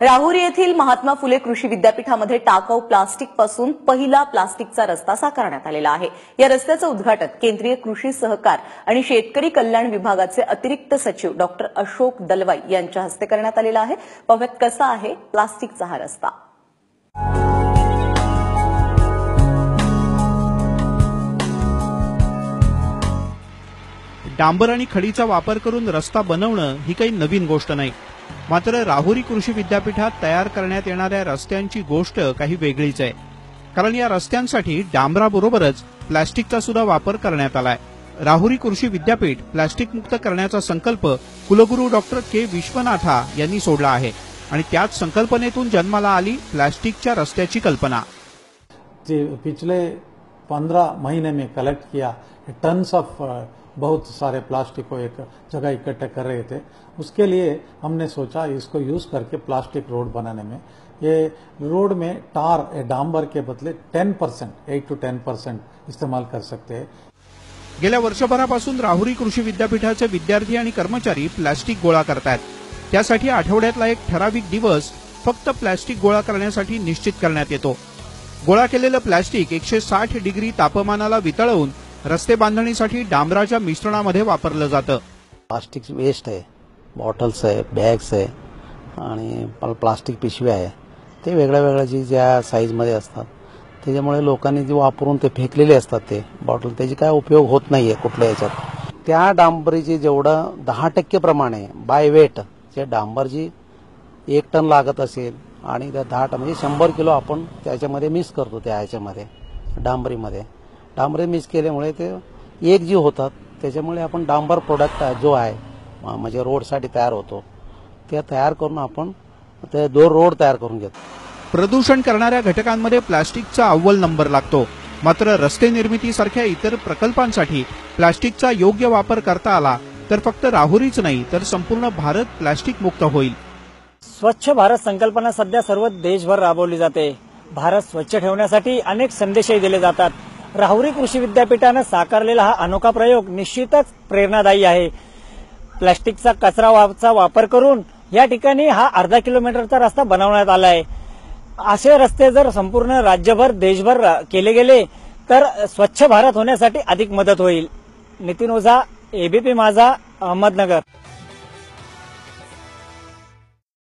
राहुरी येथील महात्मा फुले कृषी विद्यापीठामध्ये टाकाऊ प्लास्टिक पासून पहिला प्लास्टिकचा रस्ता साकारण्यात आलेला आहे। या रस्त्याचं उद्घाटन केंद्रीय कृषी सहकार आणि शेतकरी कल्याण विभागाचे अतिरिक्त सचिव डॉक्टर अशोक दलवाई यांच्या हस्ते करण्यात आलेला आहे। पाहूयात कसा आहे प्लास्टिकचा हा रस्ता। डांबर आणि खडीचा वापर करून रस्ता बनवणं ही काही नवीन गोष्ट नाही। मात्र राहुरी कृषी विद्यापीठात तयार करण्यात येणाऱ्या रस्त्यांची गोष्ट काही वेगळीच आहे, कारण या रस्त्यांसाठी डांबराबरोबरच प्लास्टिकचा सुद्धा वापर करण्यात आलाय। राहुरी कृषी विद्यापीठ प्लास्टिक मुक्त करण्याचा संकल्प कुलगुरू डॉक्टर के विश्वनाथा यांनी सोडला आहे आणि त्याच संकल्पनेतून जन्माला आली प्लास्टिकच्या रस्त्याची कल्पना। पिछले 15 महीने में कलेक्ट किया टन्स ऑफ बहुत सारे प्लास्टिक को एक जगह इकट्ठे कर रहे थे। उसके लिए हमने सोचा इसको यूज करके प्लास्टिक रोड बनाने में, ये रोड में टार डांबर के बदले 10% 8 to 10% इस्तेमाल कर सकते हैं। गेल्या वर्षभरापासून राहुरी कृषी विद्यापीठाचे विद्यार्थी आणि कर्मचारी प्लास्टिक गोळा करतात। त्यासाठी आठवड्यातला एक ठराविक दिवस फक्त प्लास्टिक गोळा करण्यासाठी निश्चित करण्यात येतो। गोळा केलेलं प्लास्टिक 160 डिग्री तापमानाला वितळवून रस्ते बांधणीसाठी डांबराच्या मिश्रणामध्ये वापरलं जातं। प्लास्टिक वेस्ट आहे, बॉटल्स आहे, बॅग्स आहे आणि प्लास्टिक पिशव्या आहे, ते वेगळ्या वेगळ्या ज्या साईजमध्ये असतात, त्याच्यामुळे लोकांनी जे वापरून ते फेकलेले असतात ते बॉटल, त्याची काय उपयोग होत नाहीये कुठल्या याच्यात। त्या डांबरीची जेवढं 10% प्रमाणे बाय वेट जे डांबर जी 1 टन लागत असेल आणि त्या 10 टन म्हणजे 100 किलो आपण त्याच्यामध्ये मिक्स करतो। त्या ह्याच्यामध्ये डांबरी मिक्स केल्यामुळे ते एक जीव होतात, त्याच्यामुळे आपण डांबर प्रोडक्ट जो आहे म्हणजे रोडसाठी तयार होतो, ते तयार करून आपण ते 2 रोड तयार करून घेतो। प्रदूषण करणाऱ्या घटकांमध्ये प्लास्टिकचा अव्वल नंबर लागतो। मात्र रस्ते निर्मितीसारख्या इतर प्रकल्पांसाठी प्लास्टिकचा योग्य वापर करता आला तर फक्त राहुरीच नाही तर संपूर्ण भारत प्लास्टिक मुक्त होईल। स्वच्छ भारत संकल्पना सध्या सर्व देशभर राबवली जाते। भारत स्वच्छ ठेवण्यासाठी अनेक संदेशही दिले जातात। राहुरी कृषी विद्यापीठाने साकारलेला हा अनोखा प्रयोग निश्चितच प्रेरणादायी आहे। प्लास्टिकचा कचराचा वापर करून या ठिकाणी हा अर्धा किलोमीटरचा रस्ता बनवण्यात आला आहे। असे रस्ते जर संपूर्ण राज्यभर देशभर केले गेले तर स्वच्छ भारत होण्यासाठी अधिक मदत होईल। नितीन ओझा, एबीपी माझा, अहमदनगर।